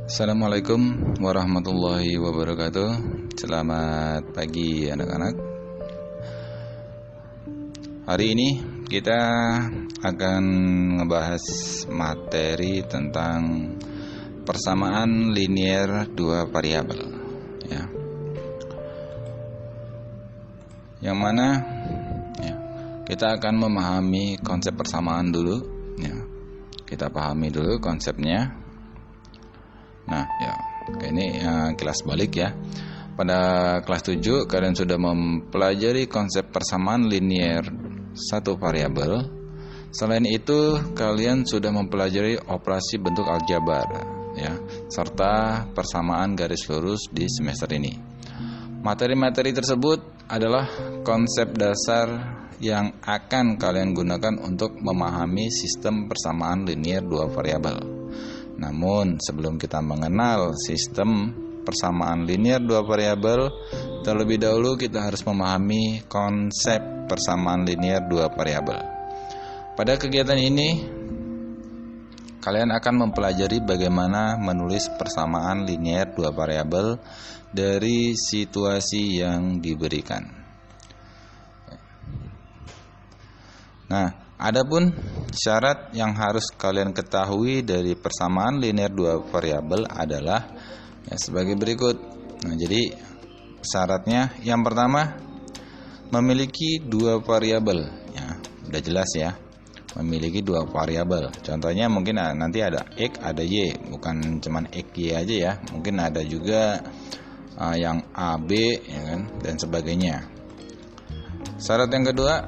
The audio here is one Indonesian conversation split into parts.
Assalamualaikum warahmatullahi wabarakatuh. Selamat pagi anak-anak. Hari ini kita akan ngebahas materi tentang persamaan linier dua variabel, ya. Yang mana ya, kita akan memahami konsep persamaan dulu, ya. Kita pahami dulu konsepnya. Nah, ya, ini kelas balik ya. Pada kelas 7 kalian sudah mempelajari konsep persamaan linier satu variabel. Selain itu, kalian sudah mempelajari operasi bentuk aljabar ya, serta persamaan garis lurus di semester ini. Materi-materi tersebut adalah konsep dasar yang akan kalian gunakan untuk memahami sistem persamaan linier dua variabel. Namun, sebelum kita mengenal sistem persamaan linier dua variabel, terlebih dahulu kita harus memahami konsep persamaan linier dua variabel. Pada kegiatan ini, kalian akan mempelajari bagaimana menulis persamaan linier dua variabel dari situasi yang diberikan. Nah, adapun syarat yang harus kalian ketahui dari persamaan linier dua variabel adalah ya, sebagai berikut. Nah, jadi syaratnya yang pertama memiliki dua variabel, ya, udah jelas ya, memiliki dua variabel. Contohnya mungkin nanti ada x, ada y, bukan cuman x y aja ya, mungkin ada juga yang a b, ya kan, dan sebagainya. Syarat yang kedua,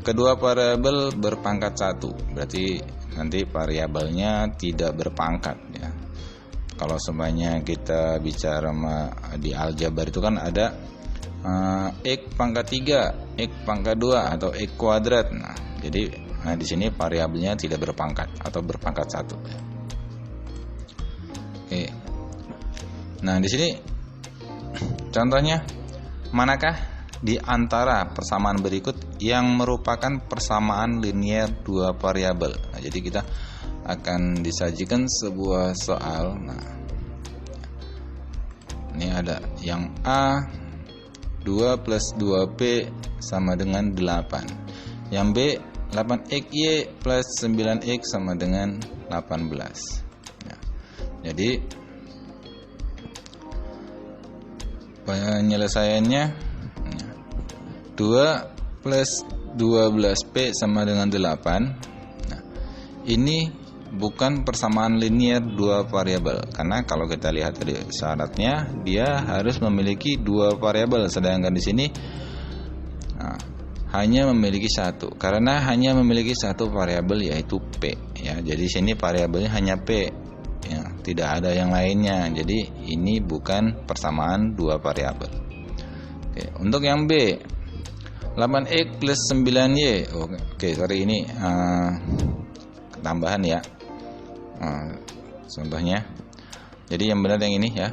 kedua variabel berpangkat satu, berarti nanti variabelnya tidak berpangkat ya. Kalau semuanya kita bicara di aljabar itu kan ada x pangkat 3, x pangkat 2 atau x kuadrat. Nah, jadi di sini variabelnya tidak berpangkat atau berpangkat satu. Oke. Nah, di sini contohnya, manakah di antara persamaan berikut yang merupakan persamaan linier dua variabel? Nah, jadi kita akan disajikan sebuah soal. Nah, ini ada yang A 2 plus 2B sama dengan 8. Yang B 8XY plus 9X sama dengan 18. Nah, jadi penyelesaiannya 2 plus 12P sama dengan 8. Nah, ini bukan persamaan linier dua variabel, karena kalau kita lihat dari syaratnya dia harus memiliki dua variabel, sedangkan di sini hanya memiliki satu. Karena hanya memiliki satu variabel yaitu P ya. Jadi sini variabelnya hanya P ya, tidak ada yang lainnya. Jadi ini bukan persamaan dua variabel. Oke, untuk yang B 8x plus 9y. Oke, sorry, ini tambahan ya. Contohnya. Jadi yang benar yang ini ya.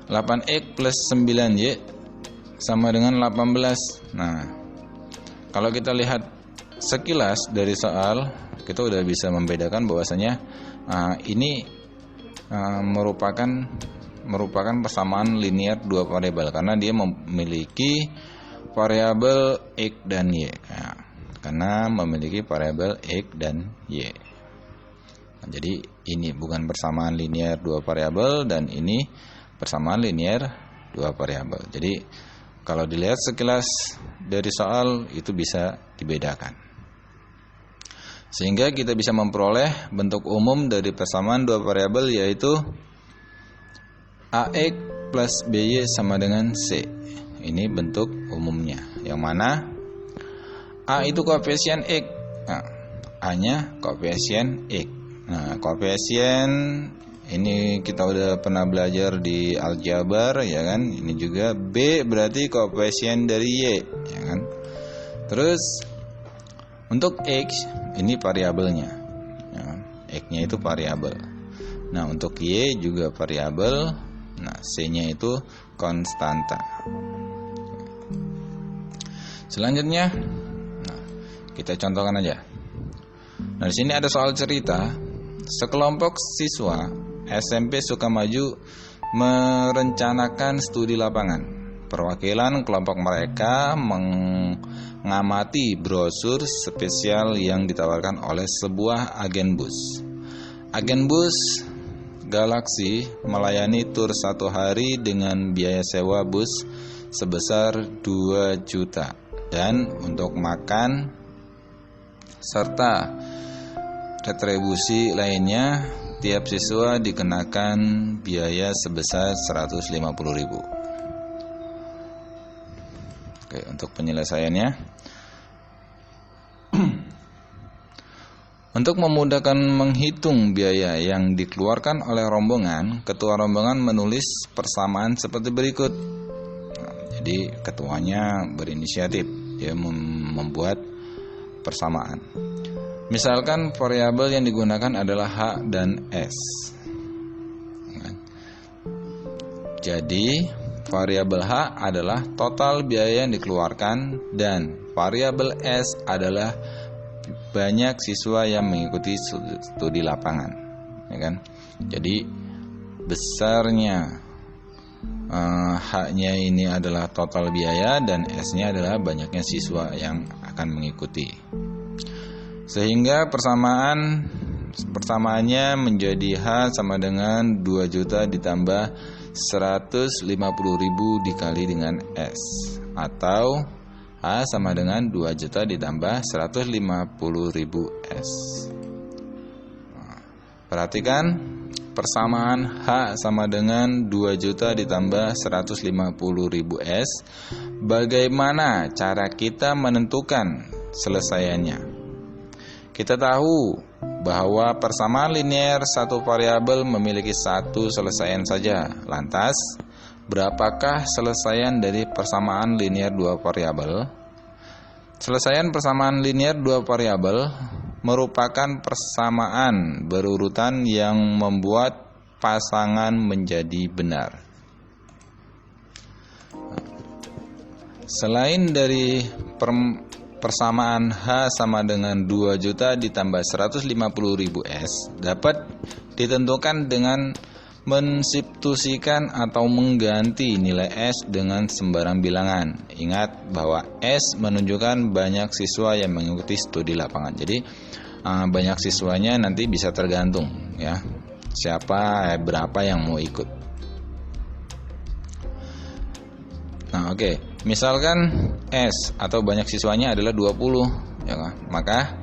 8x plus 9y sama dengan 18. Nah, kalau kita lihat sekilas dari soal, kita udah bisa membedakan bahwasanya ini merupakan persamaan linier dua variabel karena dia memiliki variabel x dan y ya, karena memiliki variabel x dan y. Nah, jadi ini bukan persamaan linier dua variabel dan ini persamaan linier dua variabel. Jadi kalau dilihat sekilas dari soal itu bisa dibedakan, sehingga kita bisa memperoleh bentuk umum dari persamaan dua variabel, yaitu ax plus by sama dengan c. Ini bentuk umumnya, yang mana A itu koefisien X, nah, A-nya koefisien X. Nah, koefisien ini kita udah pernah belajar di aljabar ya kan. Ini juga B berarti koefisien dari Y ya kan. Terus untuk X ini variabelnya ya, X-nya itu variabel. Nah, untuk Y juga variabel. Nah, C-nya itu konstanta. Selanjutnya, kita contohkan aja. Nah, di sini ada soal cerita. sekelompok siswa SMP Sukamaju merencanakan studi lapangan. Perwakilan kelompok mereka mengamati brosur spesial yang ditawarkan oleh sebuah agen bus. Agen bus Galaxy melayani tur 1 hari dengan biaya sewa bus sebesar 2 juta dan untuk makan serta retribusi lainnya tiap siswa dikenakan biaya sebesar 150.000. Oke, untuk penyelesaiannya, untuk memudahkan menghitung biaya yang dikeluarkan oleh rombongan, ketua rombongan menulis persamaan seperti berikut. Nah, jadi ketuanya berinisiatif, dia membuat persamaan. Misalkan variabel yang digunakan adalah H dan S. Jadi variabel H adalah total biaya yang dikeluarkan dan variabel S adalah banyak siswa yang mengikuti studi lapangan, ya kan? Jadi besarnya H-nya ini adalah total biaya dan S-nya adalah banyaknya siswa yang akan mengikuti. Sehingga persamaannya menjadi H sama dengan 2 juta ditambah 150.000 dikali dengan S, atau H sama dengan 2 juta ditambah 150.000 S. Perhatikan, persamaan H sama dengan 2 juta ditambah 150.000 S. Bagaimana cara kita menentukan selesaiannya? Kita tahu bahwa persamaan linear satu variabel memiliki satu selesaian saja. Lantas, berapakah selesaian dari persamaan linear dua variabel? Selesaian persamaan linear dua variabel merupakan persamaan berurutan yang membuat pasangan menjadi benar. Selain dari persamaan H sama dengan 2 juta ditambah 150.000 S dapat ditentukan dengan mensubstitusikan atau mengganti nilai S dengan sembarang bilangan. Ingat bahwa S menunjukkan banyak siswa yang mengikuti studi lapangan. Jadi banyak siswanya nanti bisa tergantung ya, berapa yang mau ikut. Nah, oke. Misalkan S atau banyak siswanya adalah 20, ya kan? Maka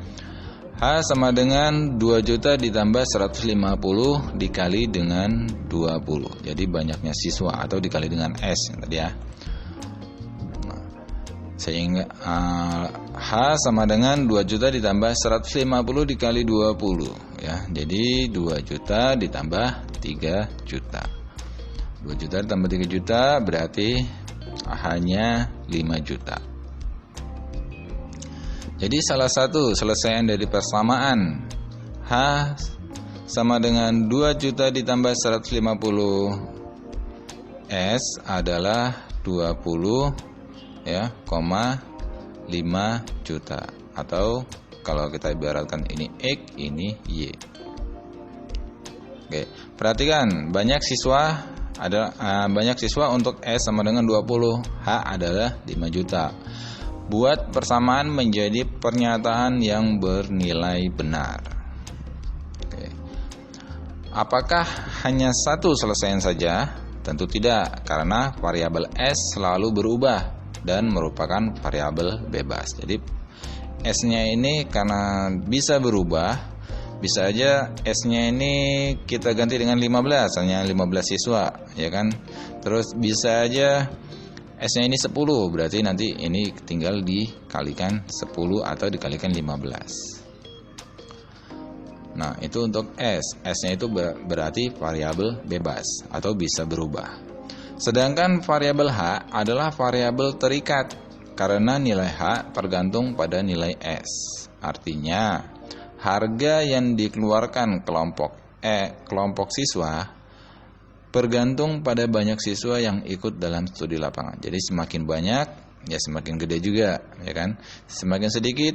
H sama dengan 2 juta ditambah 150 dikali dengan 20. Jadi banyaknya siswa atau dikali dengan S tadi ya. Nah, sehingga H sama dengan 2 juta ditambah 150 dikali 20 ya. Jadi 2 juta ditambah 3 juta. 2 juta ditambah 3 juta berarti hanya 5 juta. Jadi salah satu selesaian dari persamaan H sama dengan 2 juta ditambah 150 S adalah 20 ya, 5 juta. Atau kalau kita ibaratkan ini X, ini Y. Oke, perhatikan banyak siswa untuk S sama dengan 20, H adalah 5 juta. Buat persamaan menjadi pernyataan yang bernilai benar. Oke. Apakah hanya satu selesaian saja? Tentu tidak, karena variabel S selalu berubah dan merupakan variabel bebas. Jadi S-nya ini karena bisa berubah, bisa aja S-nya ini kita ganti dengan 15, hanya 15 siswa, ya kan? Terus bisa aja S-nya ini 10, berarti nanti ini tinggal dikalikan 10 atau dikalikan 15. Nah, itu untuk S. S-nya itu berarti variabel bebas atau bisa berubah. Sedangkan variabel H adalah variabel terikat karena nilai H tergantung pada nilai S. Artinya, harga yang dikeluarkan kelompok siswa bergantung pada banyak siswa yang ikut dalam studi lapangan. Jadi semakin banyak ya semakin gede juga, ya kan? Semakin sedikit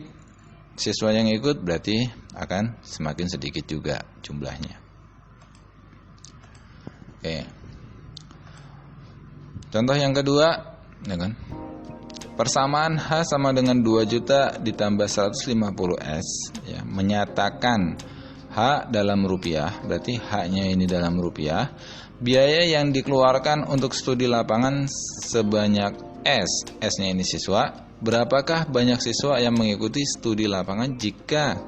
siswa yang ikut berarti akan semakin sedikit juga jumlahnya. Oke. Contoh yang kedua, ya kan? Persamaan H sama dengan 2 juta ditambah 150S, ya, menyatakan H dalam rupiah, berarti H-nya ini dalam rupiah. Biaya yang dikeluarkan untuk studi lapangan sebanyak S, S-nya ini siswa. Berapakah banyak siswa yang mengikuti studi lapangan jika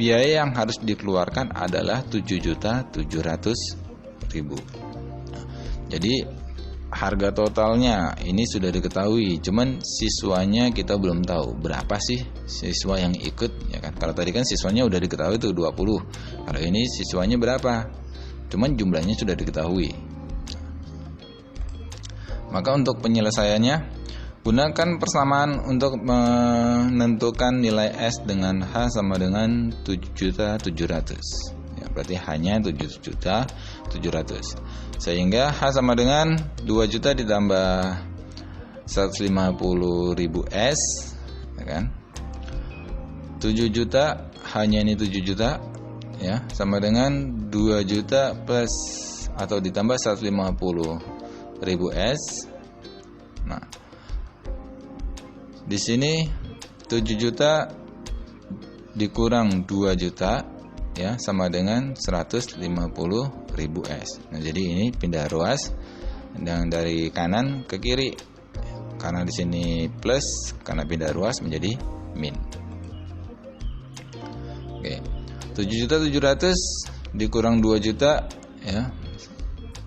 biaya yang harus dikeluarkan adalah 7.700.000. Jadi harga totalnya ini sudah diketahui, cuman siswanya kita belum tahu berapa sih siswa yang ikut, ya kan? Kalau tadi kan siswanya udah diketahui tuh 20. Kalau ini siswanya berapa? Cuman jumlahnya sudah diketahui. Maka untuk penyelesaiannya, gunakan persamaan untuk menentukan nilai S dengan H sama dengan 7.700. Ya, berarti hanya 7.700. Sehingga H sama dengan 2 juta ditambah 150.000 S, ya kan? 7 juta, hanya ini 7 juta, ya, sama dengan 2 juta plus atau ditambah 150.000 S. Nah, di sini 7 juta dikurang 2 juta, ya, sama dengan 150.000 S. Nah, jadi ini pindah ruas dan dari kanan ke kiri. Karena di sini plus, karena pindah ruas menjadi min. Oke. 7.700.000 dikurang 2 juta, ya,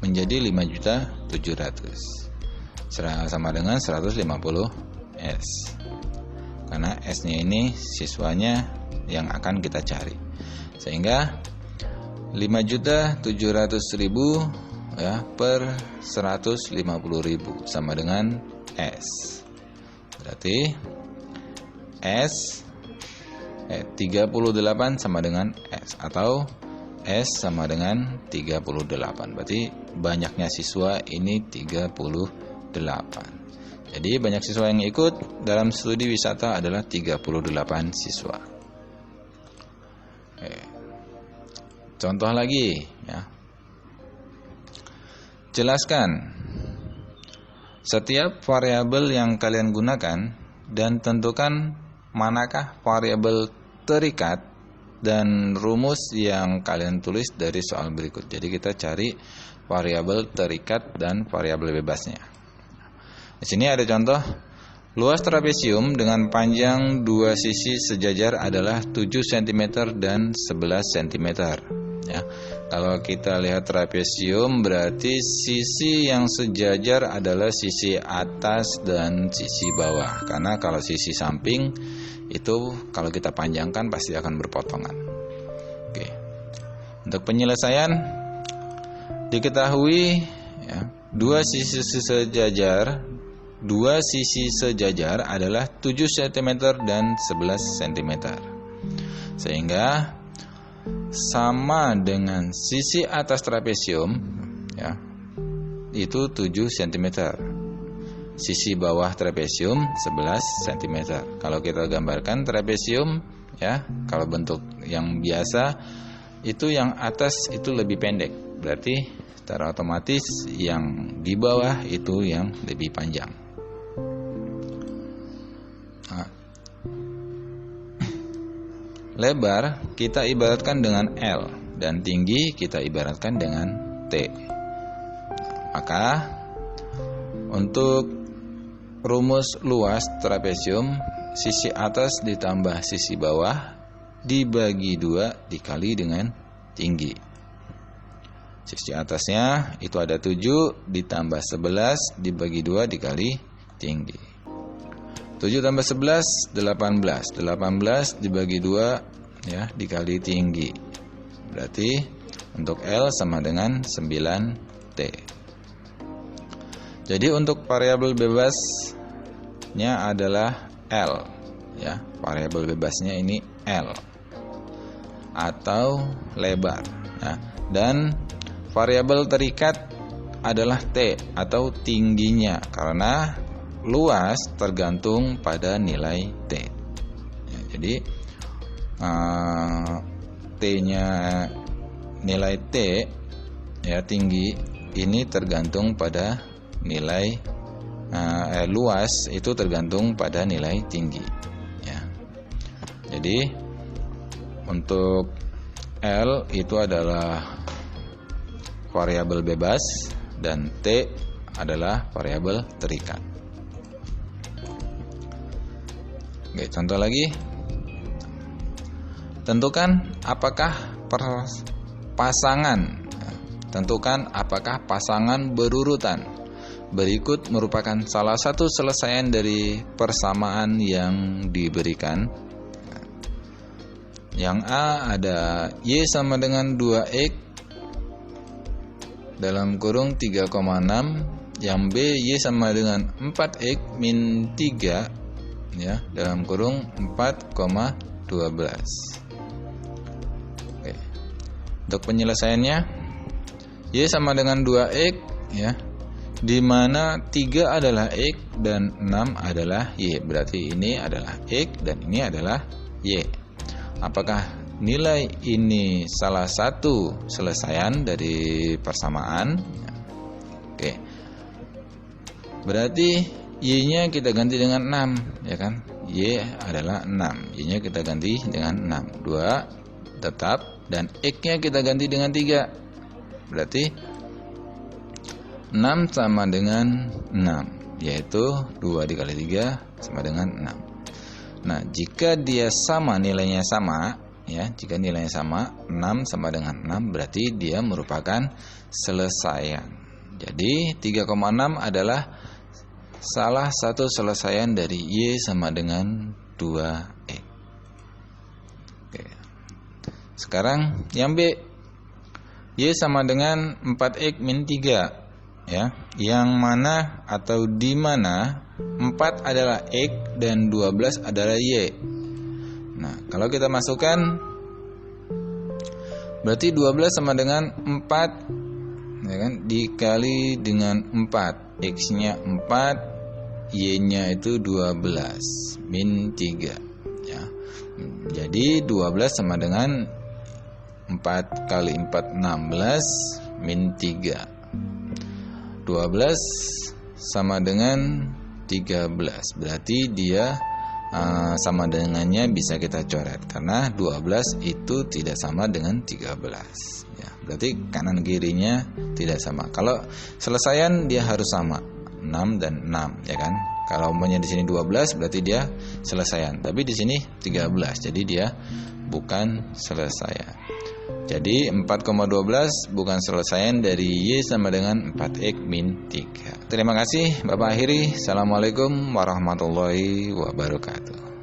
menjadi 5.700.000. Sama dengan 150 S. Karena S-nya ini siswanya yang akan kita cari. Sehingga 5.700.000, ya, per 150.000 sama dengan S. Berarti S 38 sama dengan S, atau S sama dengan 38. Berarti banyaknya siswa ini 38. Jadi banyak siswa yang ikut dalam studi wisata adalah 38 siswa. Contoh lagi, ya. Jelaskan setiap variabel yang kalian gunakan dan tentukan manakah variabel terikat dan rumus yang kalian tulis dari soal berikut. Jadi kita cari variabel terikat dan variabel bebasnya. Di sini ada contoh. Luas trapesium dengan panjang dua sisi sejajar adalah 7 cm dan 11 cm. Ya, kalau kita lihat trapesium berarti sisi yang sejajar adalah sisi atas dan sisi bawah. Karena kalau sisi samping itu kalau kita panjangkan pasti akan berpotongan. Oke. Untuk penyelesaian diketahui, ya, dua sisi sejajar adalah 7 cm dan 11 cm. Sehingga sama dengan sisi atas trapesium, ya, itu 7 cm. Sisi bawah trapesium 11 cm. Kalau kita gambarkan trapesium, ya, kalau bentuk yang biasa itu yang atas itu lebih pendek. Berarti secara otomatis yang di bawah itu yang lebih panjang. Lebar kita ibaratkan dengan L dan tinggi kita ibaratkan dengan T. Maka untuk rumus luas trapesium, sisi atas ditambah sisi bawah dibagi 2 dikali dengan tinggi. Sisi atasnya itu ada 7 ditambah 11 dibagi 2 dikali tinggi. 7 tambah 11 18. 18 dibagi 2, ya, dikali tinggi. Berarti untuk L sama dengan 9T. Jadi untuk variabel bebasnya adalah L, ya. Variabel bebasnya ini L atau lebar, ya. Dan variabel terikat adalah T atau tingginya, karena luas tergantung pada nilai T. Ya, jadi T-nya nilai T ya tinggi, ini tergantung pada nilai luas itu tergantung pada nilai tinggi ya. Jadi untuk L itu adalah variabel bebas dan T adalah variabel terikat. Oke, contoh lagi. Tentukan apakah pasangan berurutan berikut merupakan salah satu selesaian dari persamaan yang diberikan. Yang A ada Y sama dengan 2X dalam kurung 3,6. Yang B Y sama dengan 4X min 3 ya, dalam kurung 4,12. Oke. Untuk penyelesaiannya, Y sama dengan 2X ya, di mana 3 adalah X dan 6 adalah Y. Berarti ini adalah X dan ini adalah Y. Apakah nilai ini salah satu selesaian dari persamaan? Oke. Berarti Y-nya kita ganti dengan 6, ya kan? Y adalah 6. Y-nya kita ganti dengan 6. 2 tetap dan X-nya kita ganti dengan 3. Berarti 6 sama dengan 6, yaitu 2 dikali 3 sama dengan 6. Nah, jika dia sama, nilainya sama ya, jika nilainya sama 6 sama dengan 6 berarti dia merupakan selesaian. Jadi 3,6 adalah salah satu selesaian dari Y sama dengan 2X. Oke. Sekarang yang B, Y sama dengan 4X min 3 ya, yang mana atau di mana 4 adalah X dan 12 adalah Y. Nah, kalau kita masukkan berarti 12 sama dengan 4 ya kan, dikali dengan 4. X-nya 4, Y-nya itu 12 min 3 ya. Jadi 12 sama dengan 4 kali 4 16 min 3. 12 sama dengan 13. Berarti dia sama dengannya bisa kita coret karena 12 itu tidak sama dengan 13 ya. Berarti kanan kirinya tidak sama. Kalau selesaian dia harus sama 6 dan 6 ya kan. Kalau umpamanya di sini 12 berarti dia selesaian. Tapi di sini 13. Jadi dia bukan selesaian. Jadi 4,12 bukan selesaian dari Y sama dengan 4X min 3. Terima kasih, Bapak akhiri. Assalamualaikum warahmatullahi wabarakatuh.